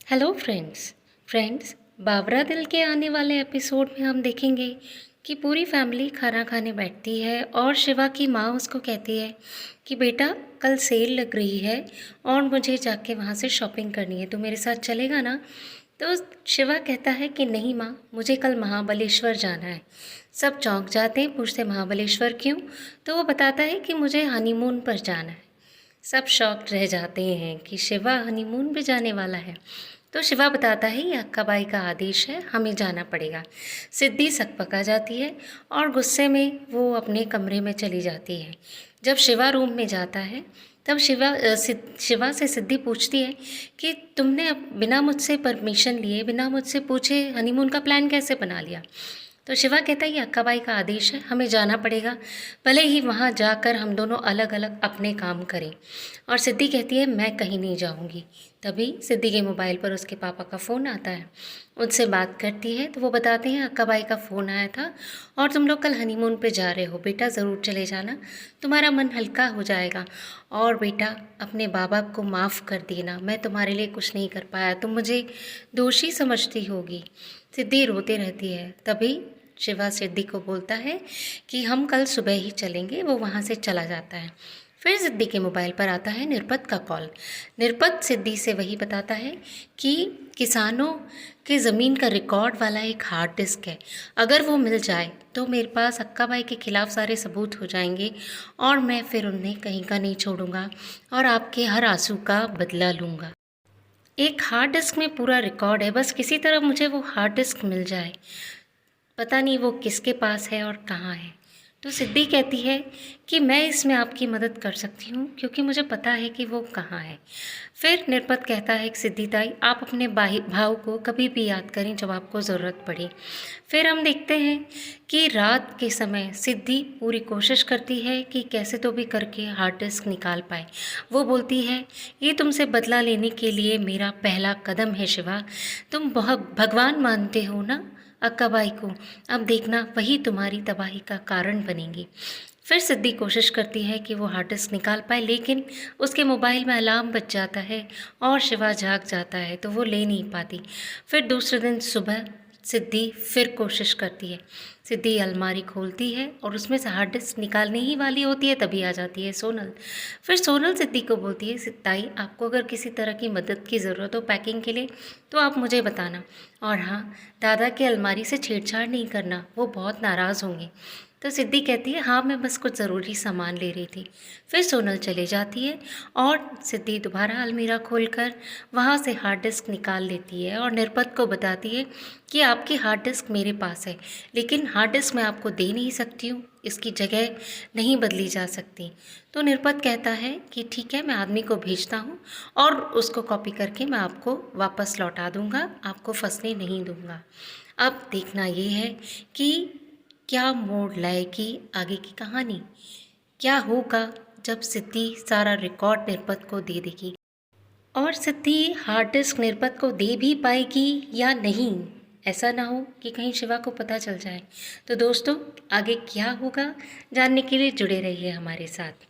Hello friends Babra दिल के आने वाले एपिसोड में हम देखेंगे कि पूरी फैमिली खाना खाने बैठती है और शिवा की माँ उसको कहती है कि बेटा कल सेल लग रही है और मुझे जाके वहाँ से शॉपिंग करनी है, तो मेरे साथ चलेगा ना। तो शिवा कहता है कि नहीं माँ, मुझे कल महाबलेश्वर जाना है। सब चौंक जाते हैं, पूछते महाबलेश्वर क्यों। तो वो बताता है कि मुझे हनीमून पर जाना है। सब शॉक्ड रह जाते हैं कि शिवा हनीमून पे जाने वाला है। तो शिवा बताता है ये अक्काबाई का आदेश है, हमें जाना पड़ेगा। सिद्धि सकपका जाती है और गुस्से में वो अपने कमरे में चली जाती है। जब शिवा रूम में जाता है तब शिवा से सिद्धि पूछती है कि तुमने बिना मुझसे परमिशन लिए, बिना मुझसे पूछे हनीमून का प्लान कैसे बना लिया। तो शिवा कहता है ये अक्काबाई का आदेश है, हमें जाना पड़ेगा, भले ही वहाँ जाकर हम दोनों अलग अलग अपने काम करें। और सिद्धि कहती है मैं कहीं नहीं जाऊँगी। तभी सिद्धि के मोबाइल पर उसके पापा का फ़ोन आता है, उनसे बात करती है तो वो बताते हैं अक्काबाई का फ़ोन आया था और तुम लोग कल हनीमून पे जा रहे हो, बेटा ज़रूर चले जाना, तुम्हारा मन हल्का हो जाएगा। और बेटा अपने बाबा को माफ़ कर देना, मैं तुम्हारे लिए कुछ नहीं कर पाया, तुम मुझे दोषी समझती होगी। सिद्धि रोते रहती है। तभी शिवा सिद्धि को बोलता है कि हम कल सुबह ही चलेंगे। वो वहाँ से चला जाता है। फिर सिद्धि के मोबाइल पर आता है निरपत का कॉल। निरपत सिद्धि से वही बताता है कि किसानों के ज़मीन का रिकॉर्ड वाला एक हार्ड डिस्क है, अगर वो मिल जाए तो मेरे पास अक्काबाई के खिलाफ सारे सबूत हो जाएंगे और मैं फिर उन्हें कहीं का नहीं छोड़ूंगा और आपके हर आंसू का बदला लूँगा। एक हार्ड डिस्क में पूरा रिकॉर्ड है, बस किसी तरह मुझे वो हार्ड डिस्क मिल जाए, पता नहीं वो किसके पास है और कहाँ है। तो सिद्धि कहती है कि मैं इसमें आपकी मदद कर सकती हूँ क्योंकि मुझे पता है कि वो कहाँ है। फिर निरपत कहता है कि सिद्धि ताई आप अपने भाव को कभी भी याद करें जब आपको ज़रूरत पड़े। फिर हम देखते हैं कि रात के समय सिद्धि पूरी कोशिश करती है कि कैसे तो भी करके हार्ड डिस्क निकाल पाए। वो बोलती है ये तुमसे बदला लेने के लिए मेरा पहला कदम है शिवा, तुम बहुत भगवान मानते हो ना अक्काबाई को, अब देखना वही तुम्हारी तबाही का कारण बनेंगी। फिर सिद्धि कोशिश करती है कि वो हार्ड डिस्क निकाल पाए, लेकिन उसके मोबाइल में अलार्म बज जाता है और शिवा जाग जाता है तो वो ले नहीं पाती। फिर दूसरे दिन सुबह सिद्धि फिर कोशिश करती है। सिद्धि अलमारी खोलती है और उसमें से हार्ड डिस्क निकालने ही वाली होती है, तभी आ जाती है सोनल। फिर सोनल सिद्धि को बोलती है ताई आपको अगर किसी तरह की मदद की ज़रूरत हो पैकिंग के लिए तो आप मुझे बताना, और हाँ, दादा के अलमारी से छेड़छाड़ नहीं करना, वो बहुत नाराज़ होंगे। तो सिद्धि कहती है हाँ मैं बस कुछ ज़रूरी सामान ले रही थी। फिर सोनल चली जाती है और सिद्धि दोबारा अलमीरा खोलकर वहाँ से हार्ड डिस्क निकाल लेती है और निरपत को बताती है कि आपकी हार्ड डिस्क मेरे पास है, लेकिन हार्ड डिस्क मैं आपको दे नहीं सकती हूँ, इसकी जगह नहीं बदली जा सकती। तो निरपत कहता है कि ठीक है, मैं आदमी को भेजता हूँ और उसको कॉपी करके मैं आपको वापस लौटा दूँगा, आपको फंसने नहीं दूँगा। अब देखना ये है कि क्या मोड़ लाएगी आगे की कहानी, क्या होगा जब सिद्धि सारा रिकॉर्ड निरपत को दे देगी और सिद्धि हार्ड डिस्क निरपत को दे भी पाएगी या नहीं। ऐसा ना हो कि कहीं शिवा को पता चल जाए। तो दोस्तों आगे क्या होगा जानने के लिए जुड़े रहिए हमारे साथ।